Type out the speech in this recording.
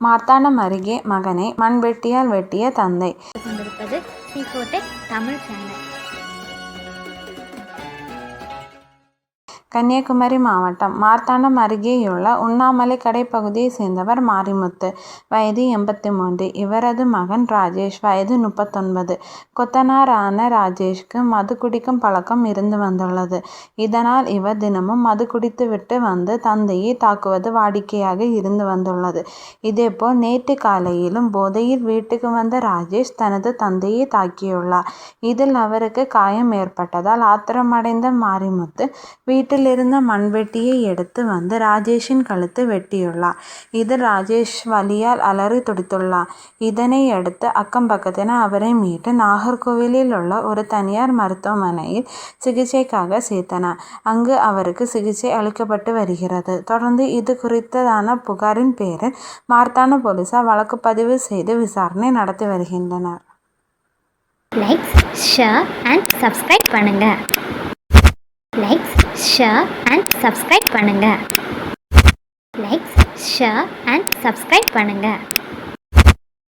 மார்த்தாண்டம் அருகே மகனை மண்வெட்டியால் வெட்டிய தந்தை. கொண்டிருப்பது C4Tech தமிழ் சேனல். கன்னியாகுமரி மாவட்டம் மார்த்தாண்டம் அருகேயுள்ள உண்ணாமலை கடை பகுதியை சேர்ந்தவர் மாரிமுத்து, வயது 83. இவரது மகன் ராஜேஷ், வயது 39. கொத்தனாரான ராஜேஷ்க்கு மது குடிக்கும் பழக்கம் இருந்து வந்துள்ளது. இதனால் இவர் தினமும் மது குடித்துவிட்டு வந்து தந்தையை தாக்குவது வாடிக்கையாக இருந்து வந்துள்ளது. இதேபோல் நேற்று காலையிலும் போதையில் வீட்டுக்கு வந்த ராஜேஷ் தனது தந்தையை தாக்கியுள்ளார். இதில் அவருக்கு காயம் ஏற்பட்டதால் ஆத்திரமடைந்த மாரிமுத்து வீட்டில் இருந்த மண்வெட்டியை எடுத்து வந்து ராஜேஷின் கழுத்து வெட்டியுள்ளார். இதில் ராஜேஷ் வலியால் அலறி துடித்துள்ளார். இதனை அடுத்து அக்கம் பக்கத்தினர் அவரை மீட்டு நாகர்கோவிலில் உள்ள ஒரு தனியார் மருத்துவமனையில் சிகிச்சைக்காக சேர்த்தனர். அங்கு அவருக்கு சிகிச்சை அளிக்கப்பட்டு வருகிறது. தொடர்ந்து இது குறித்தான புகாரின் பேரில் மார்த்தாண்டம் போலீசார் வழக்கு பதிவு செய்து விசாரணை நடத்தி வருகின்றனர். லைக், ஷேர் அண்ட் சப்ஸ்கிரைப் பண்ணுங்க. லைக், ஷேர் அண்ட் சப்ஸ்கிரைப் பண்ணுங்க. லைக், ஷேர் அண்ட் சப்ஸ்கிரைப் பண்ணுங்க.